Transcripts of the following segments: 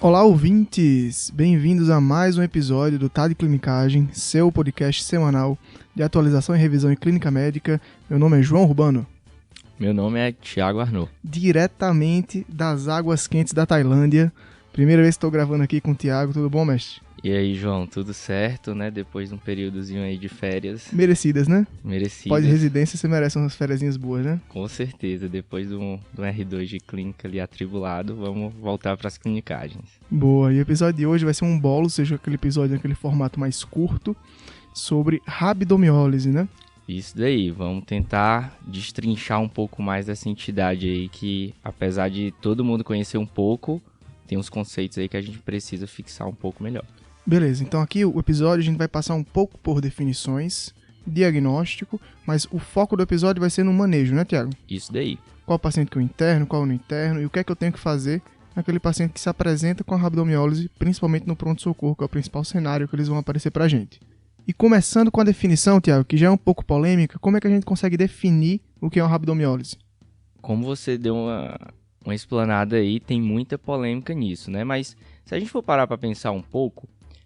Olá, ouvintes! Bem-vindos a mais um episódio do Tá de Clinicagem, seu podcast semanal de atualização e revisão em clínica médica. Meu nome é João Urbano. Meu nome é Thiago Arnaud. Diretamente das águas quentes da Tailândia. Primeira vez que estou gravando aqui com o Thiago. Tudo bom, mestre? E aí, João, tudo certo, né? Depois de um períodozinho aí de férias. Merecidas, né? Merecidas. Pós-residência, você merece umas fériasinhas boas, né? Com certeza. Depois do R2 de clínica ali atribulado, vamos voltar para as clinicagens. Boa. E o episódio de hoje vai ser um bolo, seja aquele episódio naquele formato mais curto, sobre rabdomiólise, né? Isso daí. Vamos tentar destrinchar um pouco mais dessa entidade aí que, apesar de todo mundo conhecer um pouco, tem uns conceitos aí que a gente precisa fixar um pouco melhor. Beleza, então aqui o episódio a gente vai passar um pouco por definições, diagnóstico, mas o foco do episódio vai ser no manejo, né, Thiago? Isso daí. Qual paciente que eu interno, qual eu não interno e o que é que eu tenho que fazer naquele paciente que se apresenta com a rabdomiólise, principalmente no pronto-socorro, que é o principal cenário que eles vão aparecer pra gente. E começando com a definição, Thiago, que já é um pouco polêmica, como é que a gente consegue definir o que é uma rabdomiólise? Como você deu uma explanada aí, tem muita polêmica nisso, né? Mas se a gente for parar para pensar um pouco,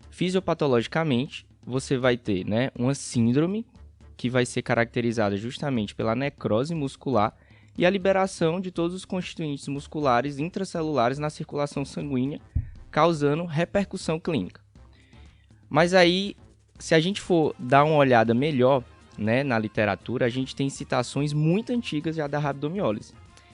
fisiopatologicamente, você vai ter, né, uma síndrome que vai ser caracterizada justamente pela necrose muscular e a liberação de todos os constituintes musculares intracelulares na circulação sanguínea, causando repercussão clínica. Mas aí, se a gente for dar uma olhada melhor, né, na literatura, a gente tem citações muito antigas já da rabdomiólise.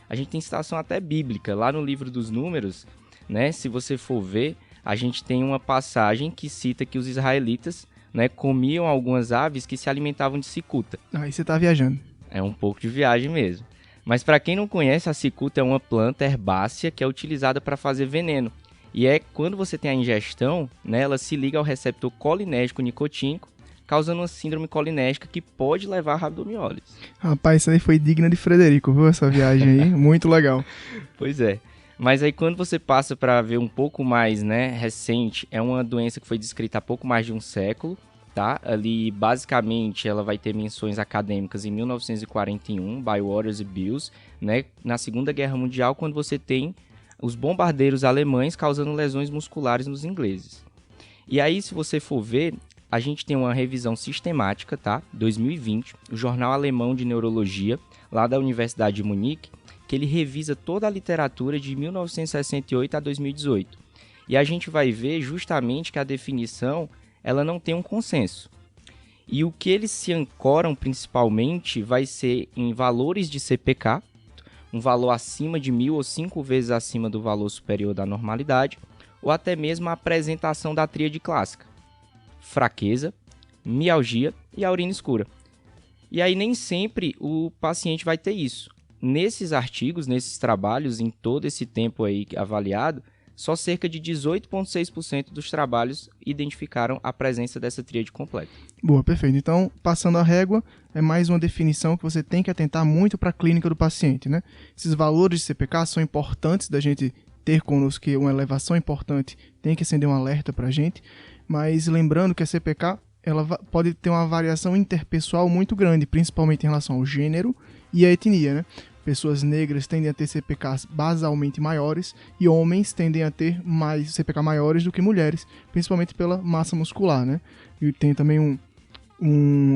A gente tem citação até bíblica, lá no livro dos Números, né, se você for ver, a gente tem uma passagem que cita que os israelitas, né, comiam algumas aves que se alimentavam de cicuta. Aí você tá viajando. É um pouco de viagem mesmo. Mas para quem não conhece, a cicuta é uma planta herbácea que é utilizada para fazer veneno. E é quando você tem a ingestão, né, ela se liga ao receptor colinérgico nicotínico, causando uma síndrome colinérgica que pode levar a rabdomiólise. Rapaz, isso aí foi digna de Frederico, viu, essa viagem aí? Muito legal. Pois é. Mas aí quando você passa para ver um pouco mais, né, recente, é uma doença que foi descrita há pouco mais de um século, tá? Ali, basicamente, ela vai ter menções acadêmicas em 1941, by Waters e Bills, né, na Segunda Guerra Mundial, quando você tem os bombardeiros alemães causando lesões musculares nos ingleses. E aí, se você for ver, a gente tem uma revisão sistemática, tá? 2020, o Jornal Alemão de Neurologia, lá da Universidade de Munique, que ele revisa toda a literatura de 1968 a 2018. E a gente vai ver justamente que a definição ela não tem um consenso. E o que eles se ancoram principalmente vai ser em valores de CPK, um valor acima de 1.000 ou 5 vezes acima do valor superior da normalidade, ou até mesmo a apresentação da tríade clássica: fraqueza, mialgia e a urina escura. E aí nem sempre o paciente vai ter isso. Nesses artigos, nesses trabalhos, em todo esse tempo aí avaliado, só cerca de 18,6% dos trabalhos identificaram a presença dessa tríade completa. Boa, perfeito. Então, passando a régua, é mais uma definição que você tem que atentar muito para a clínica do paciente, né? Esses valores de CPK são importantes da gente ter conosco, que uma elevação importante tem que acender um alerta para a gente, mas lembrando que a CPK ela pode ter uma variação interpessoal muito grande, principalmente em relação ao gênero e à etnia, né? Pessoas negras tendem a ter CPKs basalmente maiores e homens tendem a ter mais CPK maiores do que mulheres, principalmente pela massa muscular, né? E tem também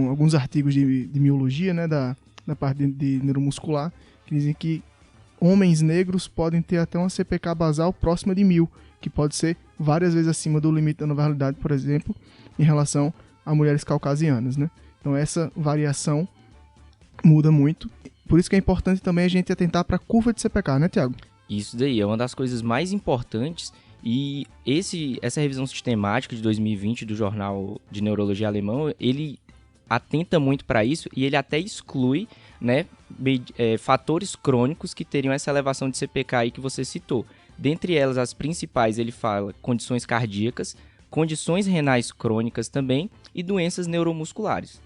alguns artigos de miologia, né, da parte de neuromuscular, que dizem que homens negros podem ter até uma CPK basal próxima de 1.000, que pode ser várias vezes acima do limite da normalidade, por exemplo, em relação a mulheres caucasianas, né? Então essa variação muda muito. Por isso que é importante também a gente atentar para a curva de CPK, né, Thiago? Isso daí é uma das coisas mais importantes e essa revisão sistemática de 2020 do Jornal de Neurologia Alemão, ele atenta muito para isso e ele até exclui, né, fatores crônicos que teriam essa elevação de CPK aí que você citou. Dentre elas, as principais, ele fala condições cardíacas, condições renais crônicas também e doenças neuromusculares.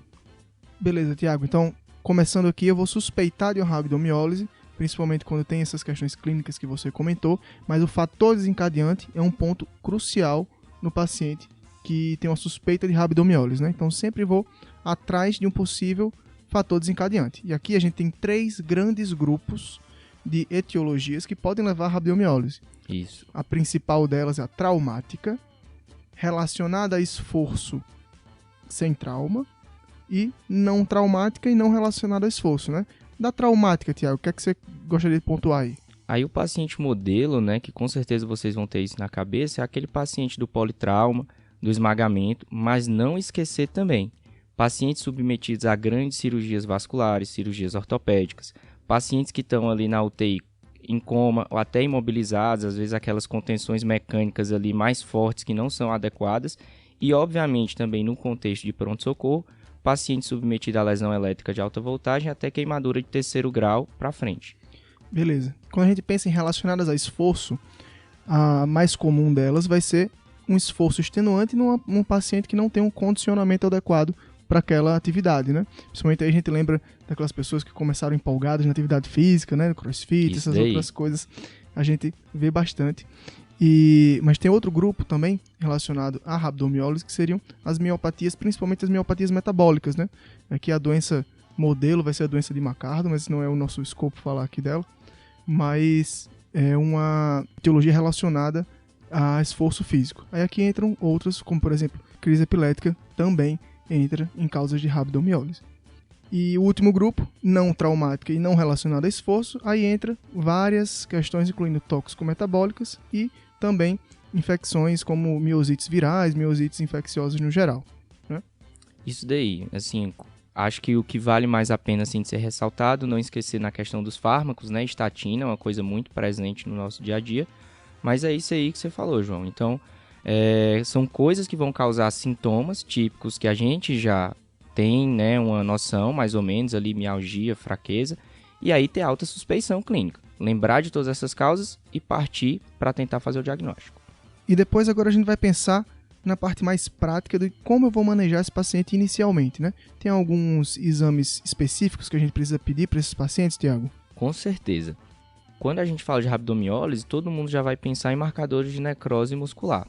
Beleza, Thiago. Então, começando aqui, eu vou suspeitar de uma rabdomiólise, principalmente quando tem essas questões clínicas que você comentou, mas o fator desencadeante é um ponto crucial no paciente que tem uma suspeita de rabdomiólise, né? Então, sempre vou atrás de um possível fator desencadeante. E aqui a gente tem 3 grandes grupos de etiologias que podem levar à rabdomiólise. Isso. A principal delas é a traumática, relacionada a esforço sem trauma, e não traumática e não relacionada a esforço, né? Da traumática, Tiago, o que é que você gostaria de pontuar aí? Aí o paciente modelo, né, que com certeza vocês vão ter isso na cabeça, é aquele paciente do politrauma, do esmagamento, mas não esquecer também pacientes submetidos a grandes cirurgias vasculares, cirurgias ortopédicas, pacientes que estão ali na UTI em coma ou até imobilizados, às vezes aquelas contenções mecânicas ali mais fortes que não são adequadas, e obviamente também no contexto de pronto-socorro, paciente submetido a lesão elétrica de alta voltagem até queimadura de 3º grau para frente. Beleza. Quando a gente pensa em relacionadas a esforço, a mais comum delas vai ser um esforço extenuante num paciente que não tem um condicionamento adequado para aquela atividade, né? Principalmente aí a gente lembra daquelas pessoas que começaram empolgadas na atividade física, né? Crossfit, essas outras coisas, a gente vê bastante. Mas tem outro grupo também relacionado à rabdomiólise, que seriam as miopatias, principalmente as miopatias metabólicas, né? Aqui a doença modelo vai ser a doença de McArdle, mas não é o nosso escopo falar aqui dela. Mas é uma etiologia relacionada a esforço físico. Aí aqui entram outras, como por exemplo, crise epilética, também entra em causas de rabdomiólise. E o último grupo, não traumática e não relacionada a esforço, aí entra várias questões, incluindo tóxico-metabólicas e também infecções como miosites virais, miosites infecciosas no geral, né? Isso daí, assim, acho que o que vale mais a pena assim, de ser ressaltado, não esquecer na questão dos fármacos, né? Estatina é uma coisa muito presente no nosso dia a dia, mas é isso aí que você falou, João. Então, são coisas que vão causar sintomas típicos que a gente já tem, né, uma noção mais ou menos ali, mialgia, fraqueza, e aí ter alta suspeição clínica. Lembrar de todas essas causas e partir para tentar fazer o diagnóstico. E depois agora a gente vai pensar na parte mais prática de como eu vou manejar esse paciente inicialmente, né? Tem alguns exames específicos que a gente precisa pedir para esses pacientes, Tiago? Com certeza. Quando a gente fala de rabdomiólise, todo mundo já vai pensar em marcadores de necrose muscular.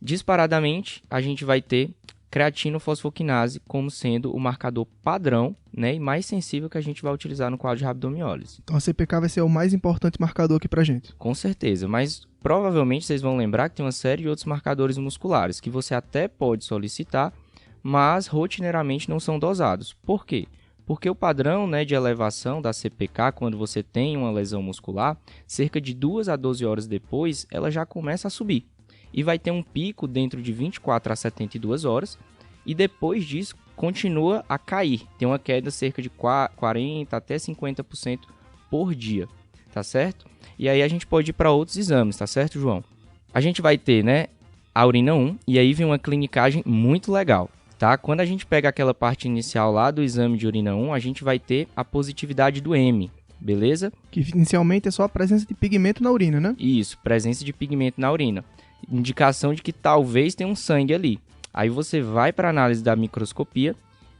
Disparadamente, a gente vai ter creatinofosfoquinase como sendo o marcador padrão, né, e mais sensível que a gente vai utilizar no quadro de rabdomiólise. Então a CPK vai ser o mais importante marcador aqui pra gente. Com certeza, mas provavelmente vocês vão lembrar que tem uma série de outros marcadores musculares que você até pode solicitar, mas rotineiramente não são dosados. Por quê? Porque o padrão, né, de elevação da CPK, quando você tem uma lesão muscular, cerca de 2 a 12 horas depois, ela já começa a subir. E vai ter um pico dentro de 24 a 72 horas, e depois disso continua a cair. Tem uma queda cerca de 40 até 50% por dia, tá certo? E aí a gente pode ir para outros exames, tá certo, João? A gente vai ter, né, a urina 1, e aí vem uma clinicagem muito legal, tá? Quando a gente pega aquela parte inicial lá do exame de urina 1, a gente vai ter a positividade do M, beleza? Que inicialmente é só a presença de pigmento na urina, né? Isso, presença de pigmento na urina. Indicação de que talvez tenha um sangue ali. Aí você vai para a análise da microscopia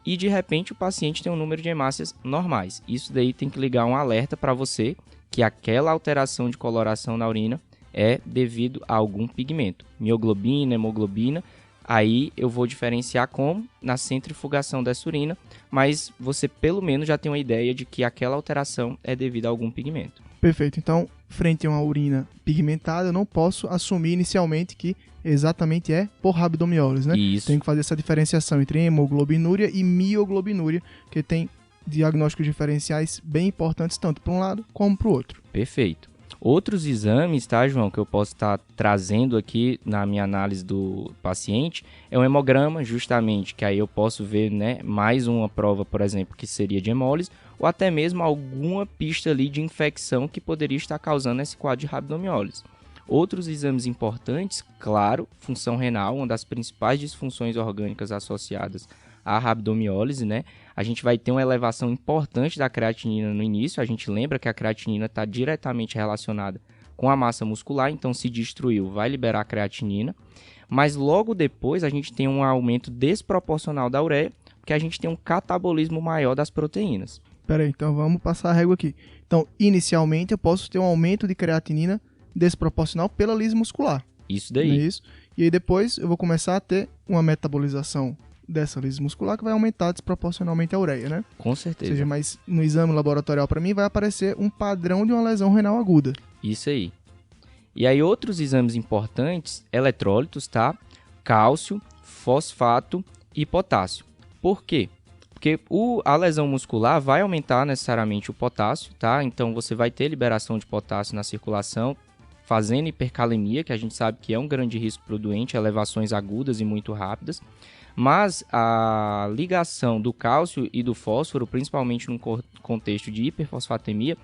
e de repente o paciente tem um número de hemácias normais. Isso daí tem que ligar um alerta para você que aquela alteração de coloração na urina é devido a algum pigmento. Mioglobina, hemoglobina, aí eu vou diferenciar como na centrifugação dessa urina, mas você pelo menos já tem uma ideia de que aquela alteração é devido a algum pigmento. Perfeito. Então, frente a uma urina pigmentada, eu não posso assumir inicialmente que exatamente é por rabdomiólise, né? Isso. Tem que fazer essa diferenciação entre hemoglobinúria e mioglobinúria, que tem diagnósticos diferenciais bem importantes tanto para um lado como para o outro. Perfeito. Outros exames, tá, João, que eu posso estar trazendo aqui na minha análise do paciente é um hemograma, justamente, que aí eu posso ver, né, mais uma prova, por exemplo, que seria de hemólise, ou até mesmo alguma pista ali de infecção que poderia estar causando esse quadro de rabdomiólise. Outros exames importantes, claro, função renal, uma das principais disfunções orgânicas associadas à rabdomiólise, né? A gente vai ter uma elevação importante da creatinina no início, a gente lembra que a creatinina está diretamente relacionada com a massa muscular, então se destruiu, vai liberar a creatinina, mas logo depois a gente tem um aumento desproporcional da ureia, porque a gente tem um catabolismo maior das proteínas. Peraí, então vamos passar a régua aqui. Então, inicialmente eu posso ter um aumento de creatinina desproporcional pela lise muscular. Isso daí. Não é isso? E aí depois eu vou começar a ter uma metabolização dessa lise muscular que vai aumentar desproporcionalmente a ureia, né? Com Ou certeza. seja, mas no exame laboratorial para mim vai aparecer um padrão de uma lesão renal aguda. Isso aí. E aí outros exames importantes, eletrólitos, tá? Cálcio, fosfato e potássio. Por quê? Porque a lesão muscular vai aumentar necessariamente o potássio, tá? Então você vai ter liberação de potássio na circulação, fazendo hipercalemia, que a gente sabe que é um grande risco para o doente, elevações agudas e muito rápidas. Mas a ligação do cálcio e do fósforo, principalmente num contexto de hiperfosfatemia,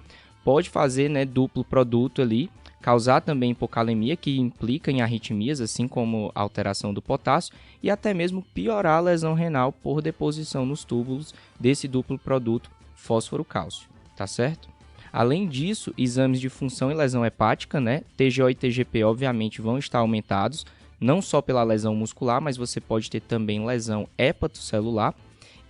pode fazer, né, duplo produto ali, causar também hipocalemia, que implica em arritmias, assim como a alteração do potássio, e até mesmo piorar a lesão renal por deposição nos túbulos desse duplo produto fósforo-cálcio, tá certo? Além disso, exames de função e lesão hepática, né, TGO e TGP, obviamente, vão estar aumentados, não só pela lesão muscular, mas você pode ter também lesão hepatocelular,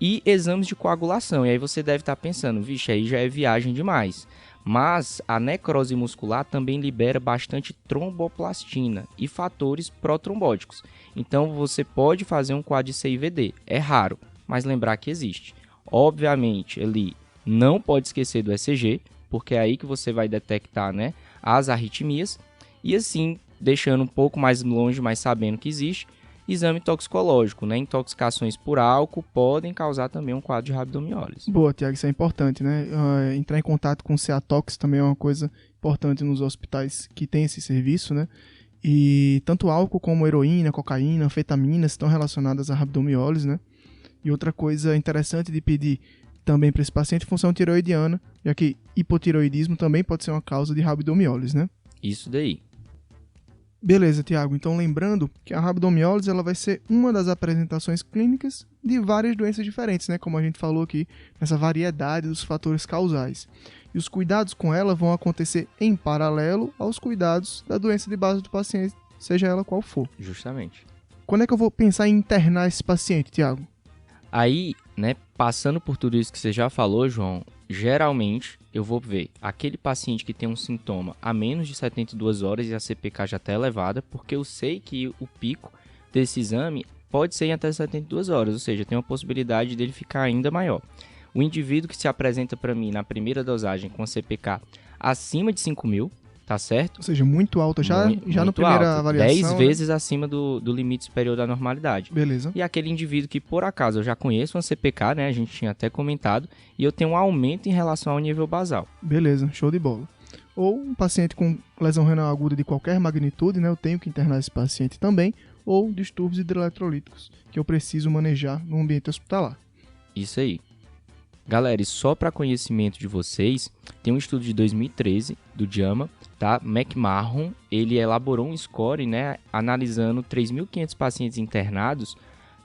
e exames de coagulação. E aí você deve estar pensando, vixe, aí já é viagem demais. Mas a necrose muscular também libera bastante tromboplastina e fatores protrombóticos. Então você pode fazer um quad CIVD. É raro, mas lembrar que existe. Obviamente, ali não pode esquecer do ECG, porque é aí que você vai detectar, né, as arritmias. E assim, deixando um pouco mais longe, mas sabendo que existe, exame toxicológico, né? Intoxicações por álcool podem causar também um quadro de rabdomiólise. Boa, Tiago, isso é importante, né? Entrar em contato com o CEATOX também é uma coisa importante nos hospitais que tem esse serviço, né? E tanto álcool como heroína, cocaína, anfetaminas estão relacionadas à rabdomiólise, né? E outra coisa interessante de pedir também para esse paciente, função tireoidiana, já que hipotireoidismo também pode ser uma causa de rabdomiólise, né? Isso daí. Beleza, Tiago. Então, lembrando que a rabdomiólise ela vai ser uma das apresentações clínicas de várias doenças diferentes, né? Como a gente falou aqui, nessa variedade dos fatores causais. E os cuidados com ela vão acontecer em paralelo aos cuidados da doença de base do paciente, seja ela qual for. Justamente. Quando é que eu vou pensar em internar esse paciente, Tiago? Aí, né, passando por tudo isso que você já falou, João, geralmente eu vou ver aquele paciente que tem um sintoma a menos de 72 horas e a CPK já está elevada, porque eu sei que o pico desse exame pode ser em até 72 horas, ou seja, tem uma possibilidade dele ficar ainda maior. O indivíduo que se apresenta para mim na primeira dosagem com a CPK acima de 5.000, tá certo? Ou seja, muito alta já Muito na primeira alto, avaliação. 10 né? vezes acima do limite superior da normalidade. Beleza. E aquele indivíduo que, por acaso, eu já conheço uma CPK, né? A gente tinha até comentado, e eu tenho um aumento em relação ao nível basal. Beleza, show de bola. Ou um paciente com lesão renal aguda de qualquer magnitude, né? Eu tenho que internar esse paciente também. Ou distúrbios hidroeletrolíticos, que eu preciso manejar no ambiente hospitalar. Isso aí. Galera, e só para conhecimento de vocês, tem um estudo de 2013 do JAMA, tá? McMahon, ele elaborou um score, né, analisando 3.500 pacientes internados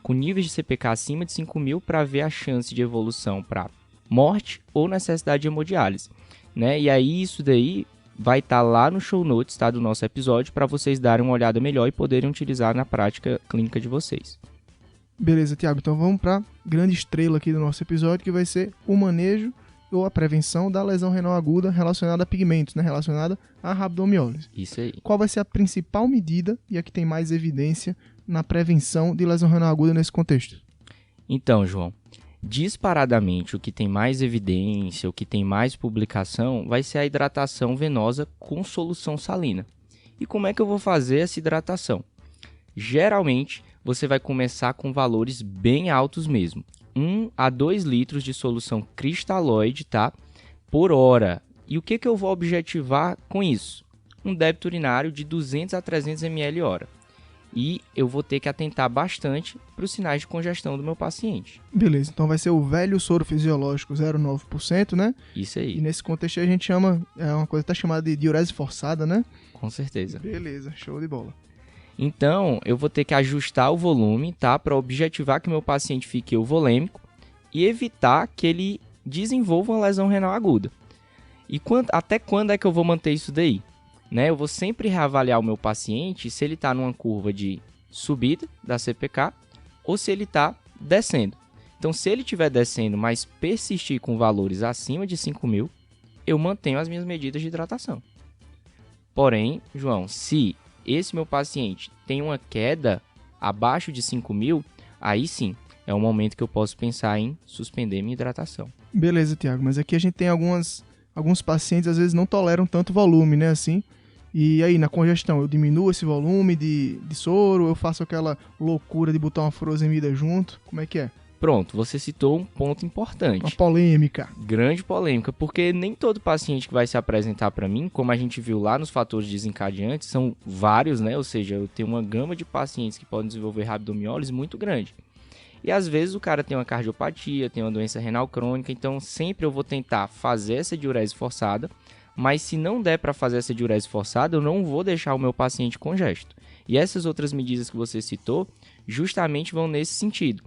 com níveis de CPK acima de 5.000 para ver a chance de evolução para morte ou necessidade de hemodiálise, né? E aí isso daí vai estar lá no show notes, tá, do nosso episódio, para vocês darem uma olhada melhor e poderem utilizar na prática clínica de vocês. Beleza, Tiago, então vamos para a grande estrela aqui do nosso episódio, que vai ser o manejo ou a prevenção da lesão renal aguda relacionada a pigmentos, né, relacionada à rabdomiólise. Isso aí. Qual vai ser a principal medida e a que tem mais evidência na prevenção de lesão renal aguda nesse contexto? Então, João, disparadamente o que tem mais evidência, o que tem mais publicação, vai ser a hidratação venosa com solução salina. E como é que eu vou fazer essa hidratação? Geralmente, você vai começar com valores bem altos mesmo. 1 a 2 litros de solução cristalóide, tá? Por hora. E o que eu vou objetivar com isso? Um débito urinário de 200 a 300 ml hora. E eu vou ter que atentar bastante para os sinais de congestão do meu paciente. Beleza, então vai ser o velho soro fisiológico 0,9%, né? Isso aí. E nesse contexto a gente chama, é uma coisa que tá chamada de diurese forçada, né? Com certeza. Beleza, show de bola. Então, eu vou ter que ajustar o volume, tá? Para objetivar que o meu paciente fique euvolêmico e evitar que ele desenvolva uma lesão renal aguda. E até quando é que eu vou manter isso daí? Né? Eu vou sempre reavaliar o meu paciente se ele está numa curva de subida da CPK ou se ele está descendo. Então, se ele estiver descendo, mas persistir com valores acima de 5.000, eu mantenho as minhas medidas de hidratação. Porém, João, se esse meu paciente tem uma queda abaixo de 5.000, aí sim, é o momento que eu posso pensar em suspender minha hidratação. Beleza, Tiago, mas aqui a gente tem alguns pacientes às vezes não toleram tanto volume, né, assim. E aí, na congestão, eu diminuo esse volume de soro, eu faço aquela loucura de botar uma furosemida junto, como é que é? Pronto, você citou um ponto importante. Uma polêmica. Grande polêmica, porque nem todo paciente que vai se apresentar para mim, como a gente viu lá nos fatores desencadeantes, são vários, né? Ou seja, eu tenho uma gama de pacientes que podem desenvolver rabdomiólise muito grande. E às vezes o cara tem uma cardiopatia, tem uma doença renal crônica, então sempre eu vou tentar fazer essa diurese forçada, mas se não der para fazer essa diurese forçada, eu não vou deixar o meu paciente congesto. E essas outras medidas que você citou, justamente vão nesse sentido.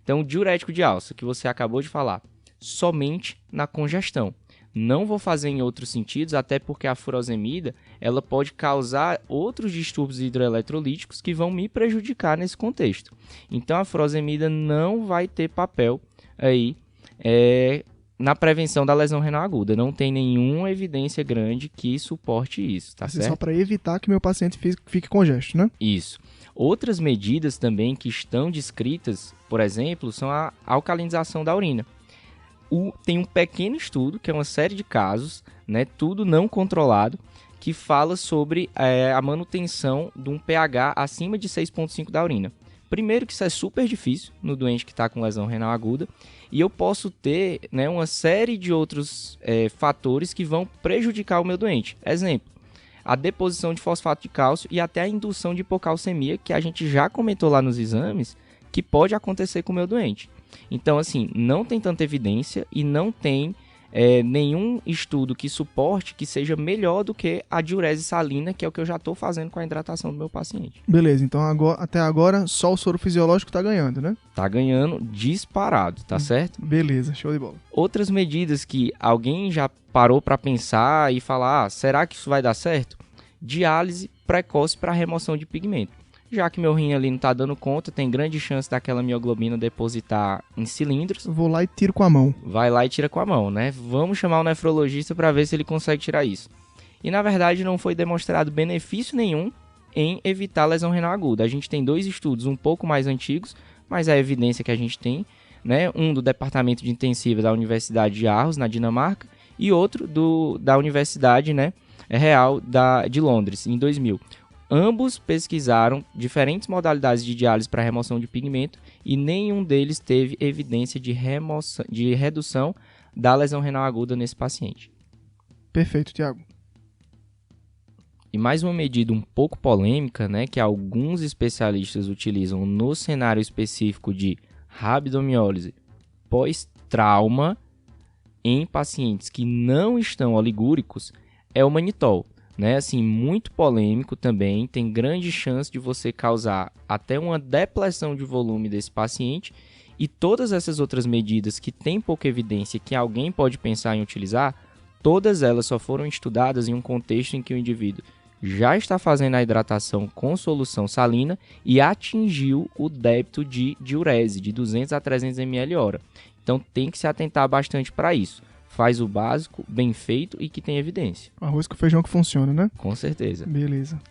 Então, o diurético de alça, que você acabou de falar, somente na congestão. Não vou fazer em outros sentidos, até porque a furosemida ela pode causar outros distúrbios hidroeletrolíticos que vão me prejudicar nesse contexto. Então, a furosemida não vai ter papel aí na prevenção da lesão renal aguda. Não tem nenhuma evidência grande que suporte isso, tá certo? Só para evitar que meu paciente fique congesto, né? Isso. Outras medidas também que estão descritas, por exemplo, são a alcalinização da urina. Tem um pequeno estudo, que é uma série de casos, né, tudo não controlado, que fala sobre a manutenção de um pH acima de 6,5 da urina. Primeiro que isso é super difícil no doente que está com lesão renal aguda, e eu posso ter, né, uma série de outros fatores que vão prejudicar o meu doente. Exemplo, a deposição de fosfato de cálcio e até a indução de hipocalcemia, que a gente já comentou lá nos exames, que pode acontecer com o meu doente. Então, assim, não tem tanta evidência e não tem nenhum estudo que suporte que seja melhor do que a diurese salina, que é o que eu já estou fazendo com a hidratação do meu paciente. Beleza, então até agora só o soro fisiológico está ganhando, né? Tá ganhando disparado, tá certo? Beleza, show de bola. Outras medidas que alguém já parou para pensar e falar, será que isso vai dar certo? Diálise precoce para remoção de pigmento. Já que meu rim ali não tá dando conta, tem grande chance daquela mioglobina depositar em cilindros. Eu vou lá e tiro com a mão. Vai lá e tira com a mão, né? Vamos chamar o nefrologista para ver se ele consegue tirar isso. E na verdade não foi demonstrado benefício nenhum em evitar lesão renal aguda. A gente tem 2 estudos um pouco mais antigos, mas a evidência que a gente tem, né? Um do Departamento de Intensiva da Universidade de Aarhus, na Dinamarca, e outro da Universidade, né, Real de Londres, em 2000. Ambos pesquisaram diferentes modalidades de diálise para remoção de pigmento e nenhum deles teve evidência de redução da lesão renal aguda nesse paciente. Perfeito, Tiago. E mais uma medida um pouco polêmica, né, que alguns especialistas utilizam no cenário específico de rabdomiólise pós-trauma em pacientes que não estão oligúricos, é o manitol. Né, assim, muito polêmico também, tem grande chance de você causar até uma depressão de volume desse paciente, e todas essas outras medidas que têm pouca evidência que alguém pode pensar em utilizar, todas elas só foram estudadas em um contexto em que o indivíduo já está fazendo a hidratação com solução salina e atingiu o débito de diurese de 200 a 300 ml hora. Então tem que se atentar bastante para isso. Faz o básico, bem feito e que tem evidência. Arroz com feijão que funciona, né? Com certeza. Beleza.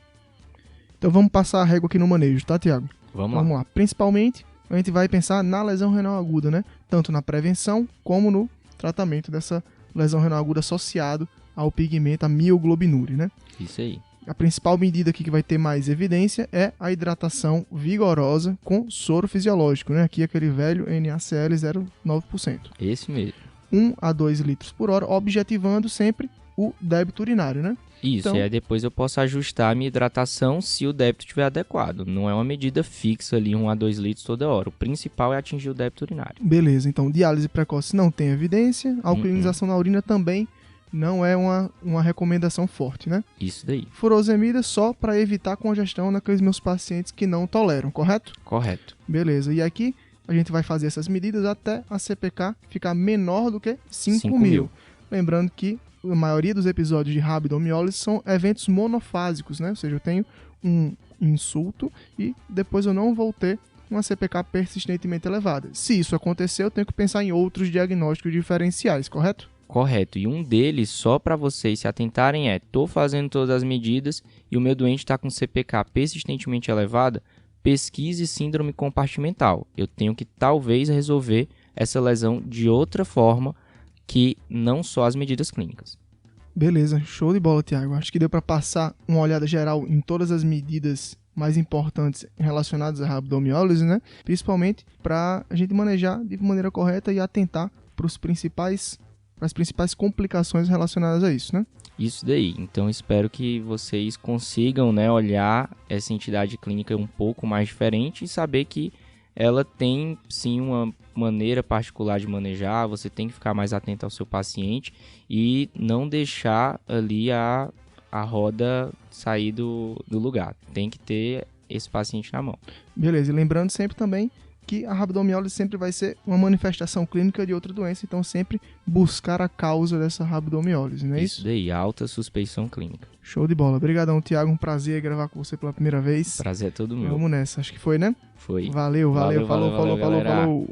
Então vamos passar a régua aqui no manejo, tá, Tiago? Vamos lá. Principalmente, a gente vai pensar na lesão renal aguda, né? Tanto na prevenção como no tratamento dessa lesão renal aguda associado ao pigmento, a mioglobinúria, né? Isso aí. A principal medida aqui que vai ter mais evidência é a hidratação vigorosa com soro fisiológico, né? Aqui aquele velho NaCl 0,9%. Esse mesmo. 1 a 2 litros por hora, objetivando sempre o débito urinário, né? Isso, então, e aí depois eu posso ajustar a minha hidratação se o débito estiver adequado. Não é uma medida fixa ali, 1 a 2 litros toda hora. O principal é atingir o débito urinário. Beleza, então diálise precoce não tem evidência, alcalinização na urina também não é uma recomendação forte, né? Isso daí. Furosemida só para evitar congestão naqueles meus pacientes que não toleram, correto? Correto. Beleza, e aqui a gente vai fazer essas medidas até a CPK ficar menor do que 5.000. Lembrando que a maioria dos episódios de rabdomiólise são eventos monofásicos, né? Ou seja, eu tenho um insulto e depois eu não vou ter uma CPK persistentemente elevada. Se isso acontecer, eu tenho que pensar em outros diagnósticos diferenciais, correto? Correto. E um deles, só para vocês se atentarem, estou fazendo todas as medidas e o meu doente está com CPK persistentemente elevada, pesquise síndrome compartimental. Eu tenho que talvez resolver essa lesão de outra forma que não só as medidas clínicas. Beleza, show de bola, Thiago. Acho que deu para passar uma olhada geral em todas as medidas mais importantes relacionadas à rabdomiólise, né? Principalmente para a gente manejar de maneira correta e atentar para as principais complicações relacionadas a isso, né? Isso daí. Então, espero que vocês consigam, né, olhar essa entidade clínica um pouco mais diferente e saber que ela tem, sim, uma maneira particular de manejar. Você tem que ficar mais atento ao seu paciente e não deixar ali a roda sair do lugar. Tem que ter esse paciente na mão. Beleza, e lembrando sempre também que a rabdomiólise sempre vai ser uma manifestação clínica de outra doença, então sempre buscar a causa dessa rabdomiólise, não é isso? Isso daí, alta suspeição clínica. Show de bola. Obrigadão, Thiago, um prazer gravar com você pela primeira vez. Prazer é todo meu. Vamos nessa, acho que foi, né? Foi. Valeu, falou, galera. falou.